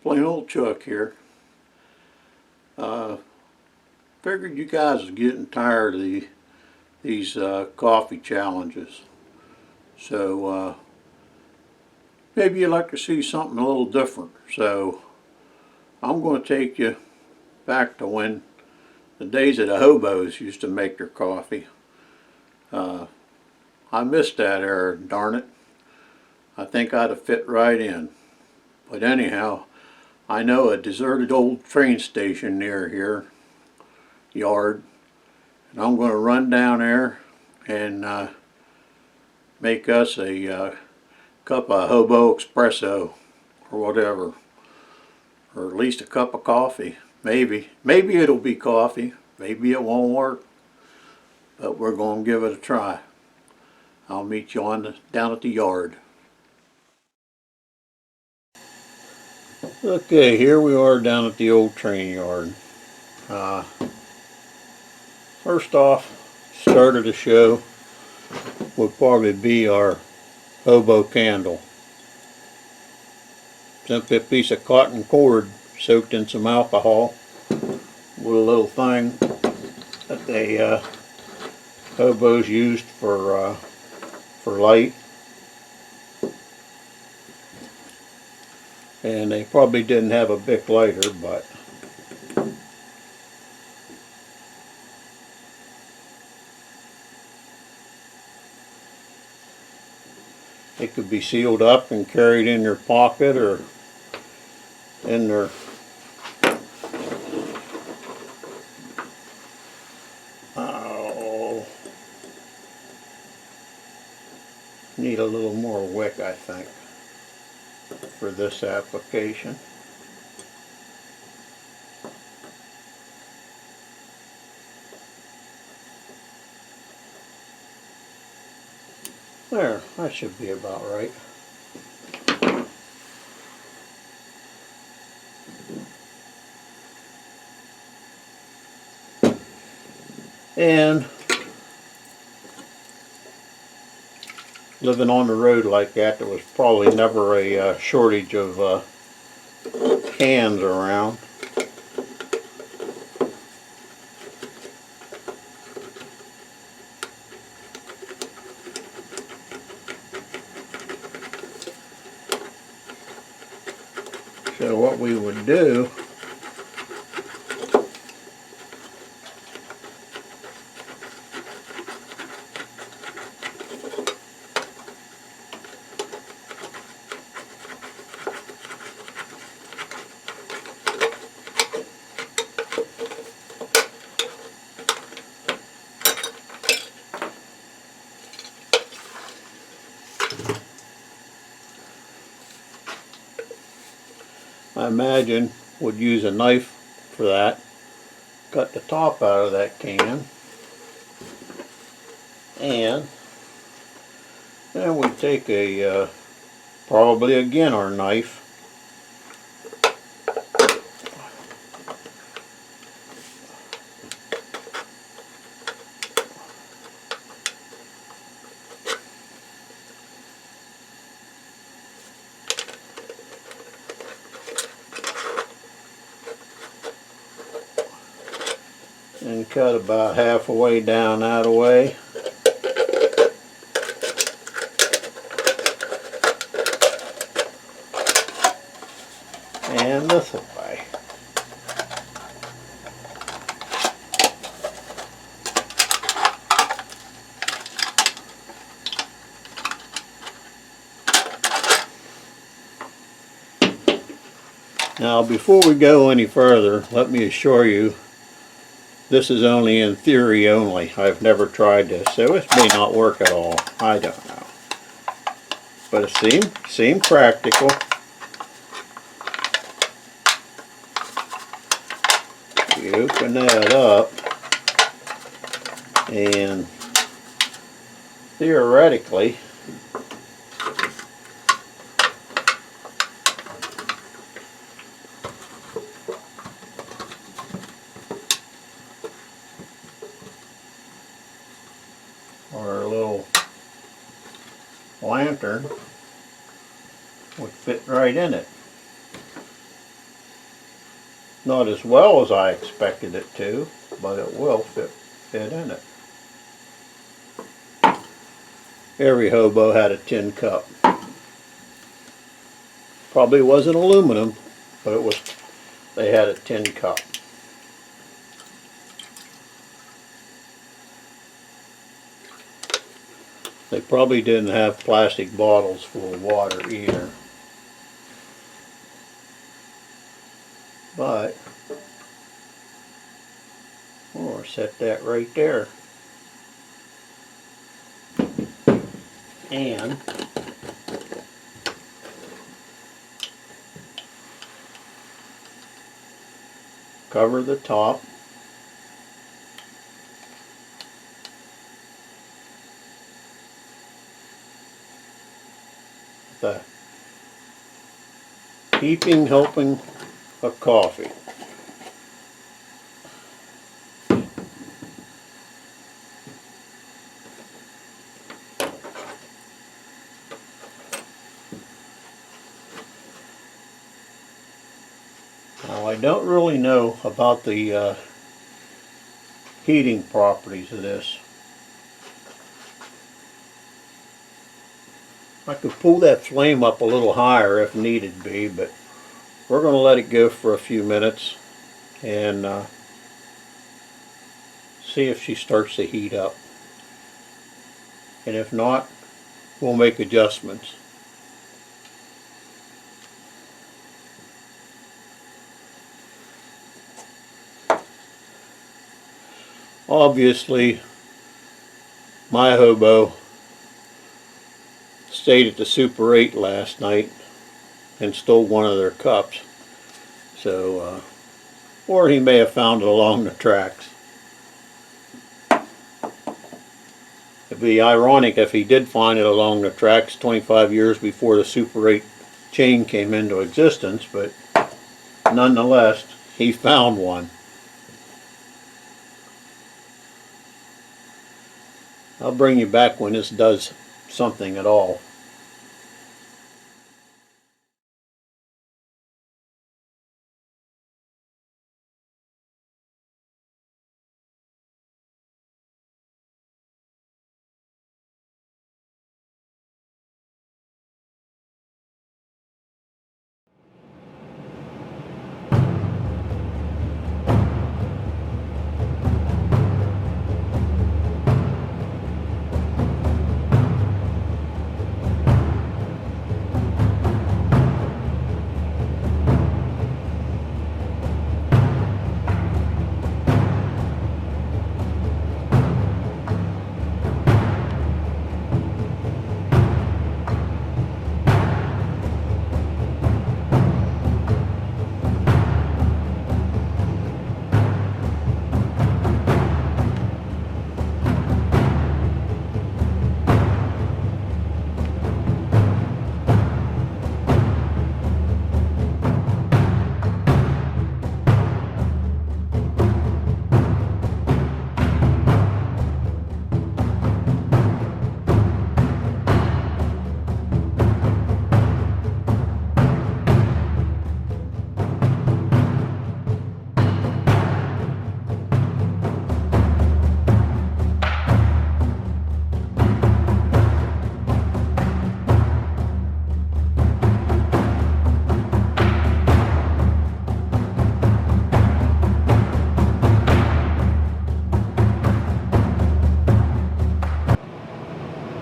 Plain old Chuck here. Figured you guys are getting tired of these coffee challenges. So maybe you'd like to see something a little different. So I'm going to take you back to when the days that the hobos used to make their coffee. I missed that era, darn it. I think I'd have fit right in. But anyhow, I know a deserted old train station near here, yard, and I'm going to run down there and make us a cup of Hobo Espresso or whatever, or at least a cup of coffee. Maybe it'll be coffee, maybe it won't work, but we're going to give it a try. I'll meet you down at the yard. Okay, here we are down at the old train yard. First off, start of the show would probably be our Hobo Candle. Simply a piece of cotton cord soaked in some alcohol with a little thing that the hobos used for light. And they probably didn't have a Bic lighter, but it could be sealed up and carried in their pocket or in their need a little more wick, I think, for this application. There, that should be about right. And living on the road like that, there was probably never a shortage of cans around. So what we would do I imagine would use a knife for that. Cut the top out of that can, and then we take a probably again our knife, and cut about halfway down that way. And this way. Now, before we go any further, let me assure you, this is only in theory only. I've never tried this, so it may not work at all. I don't know. But it seemed practical. You open that up, and theoretically, our little lantern would fit right in it. Not as well as I expected it to, but it will fit in it. Every hobo had a tin cup. Probably wasn't aluminum, but they had a tin cup. They probably didn't have plastic bottles full of water either. But, or set that right there. And cover the top. The heaping helping of coffee. Now I don't really know about the heating properties of this. I could pull that flame up a little higher if needed be, but we're going to let it go for a few minutes and see if she starts to heat up. And if not, we'll make adjustments. Obviously, my hobo stayed at the Super 8 last night and stole one of their cups. So, or he may have found it along the tracks. It'd be ironic if he did find it along the tracks 25 years before the Super 8 chain came into existence, but nonetheless, he found one. I'll bring you back when this does something at all.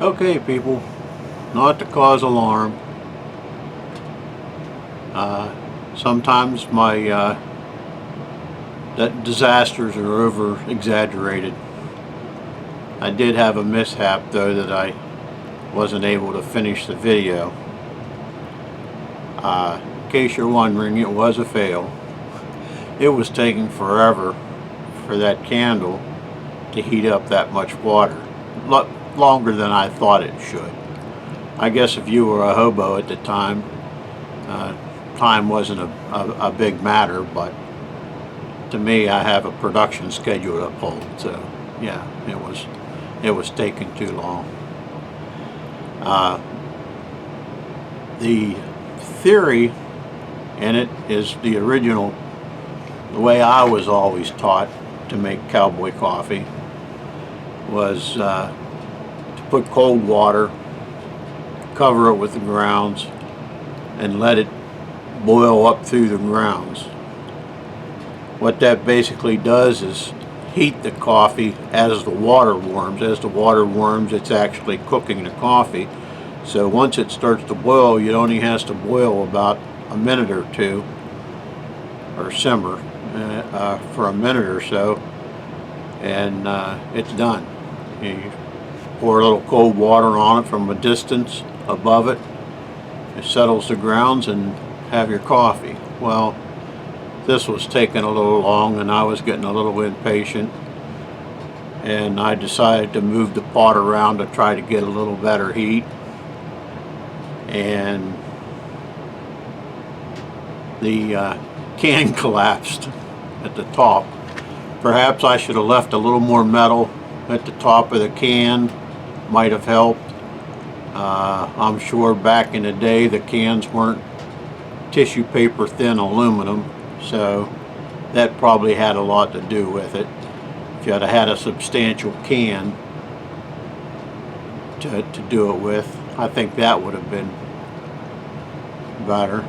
Okay, people, not to cause alarm. Sometimes my disasters are over exaggerated. I did have a mishap though that I wasn't able to finish the video. In case you're wondering, it was a fail. It was taking forever for that candle to heat up that much water. Longer than I thought it should. I guess if you were a hobo at the time, time wasn't a big matter, but to me, I have a production schedule to uphold, so yeah, it was taking too long. The theory in it is the original the way I was always taught to make cowboy coffee was to put cold water, cover it with the grounds, and let it boil up through the grounds. What that basically does is heat the coffee as the water warms. As the water warms, it's actually cooking the coffee. So once it starts to boil, it only has to boil about a minute or two, or simmer for a minute or so, and it's done. You pour a little cold water on it from a distance above it. It settles the grounds and have your coffee. Well, this was taking a little long and I was getting a little impatient, and I decided to move the pot around to try to get a little better heat, and the can collapsed at the top. Perhaps I should have left a little more metal at the top of the can, might have helped. I'm sure back in the day the cans weren't tissue paper thin aluminum, so that probably had a lot to do with it. If you had had a substantial can to do it with, I think that would have been better.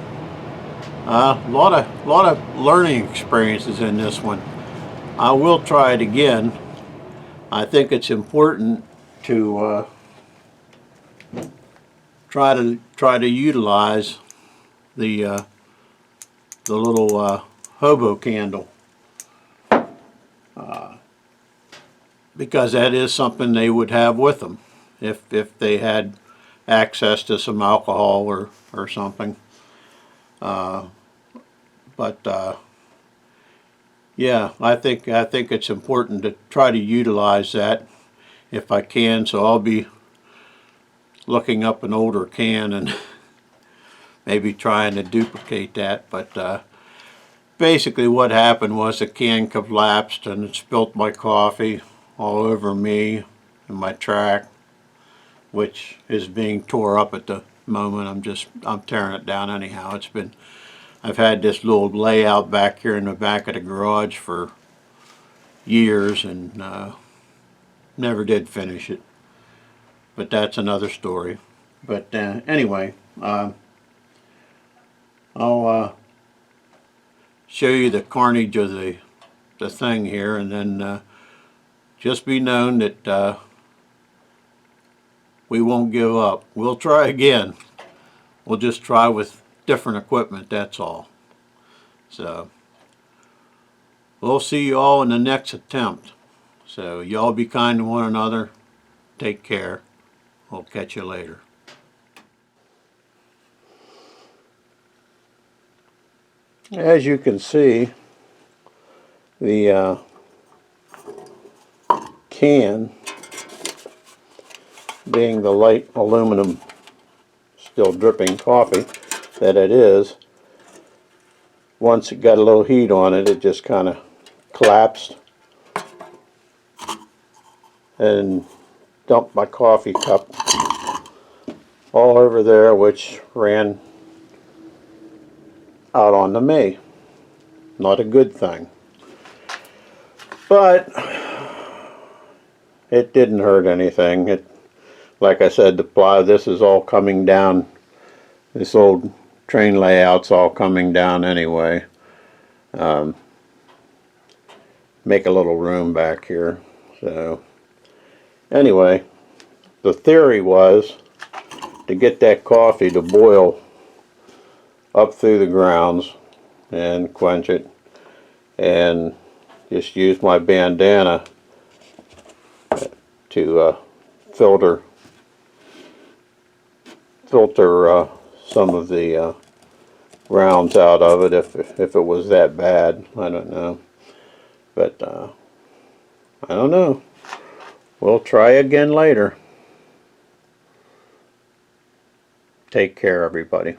A lot of learning experiences in this one. I will try it again. I think it's important to try to utilize the little hobo candle, because that is something they would have with them if they had access to some alcohol or something. Yeah, I think it's important to try to utilize that if I can. So I'll be looking up an older can and maybe trying to duplicate that. But basically what happened was the can collapsed and it spilt my coffee all over me and my track, which is being tore up at the moment. I'm tearing it down anyhow. I've had this little layout back here in the back of the garage for years and never did finish it. But that's another story. But anyway, I'll show you the carnage of the thing here, and then just be known that we won't give up. We'll try again. We'll just try with different equipment, that's all. So we'll see you all in the next attempt. So y'all be kind to one another. Take care. I'll catch you later. As you can see, the can, being the light aluminum still dripping coffee that it is, once it got a little heat on it, it just kind of collapsed and dumped my coffee cup all over there, which ran out onto me. Not a good thing. But it didn't hurt anything. Like I said, the ply, this is all coming down. This old train layout's all coming down anyway. Make a little room back here. So anyway, the theory was to get that coffee to boil up through the grounds and quench it, and just use my bandana to filter some of the grounds out of it if it was that bad. I don't know, but I don't know. We'll try again later. Take care, everybody.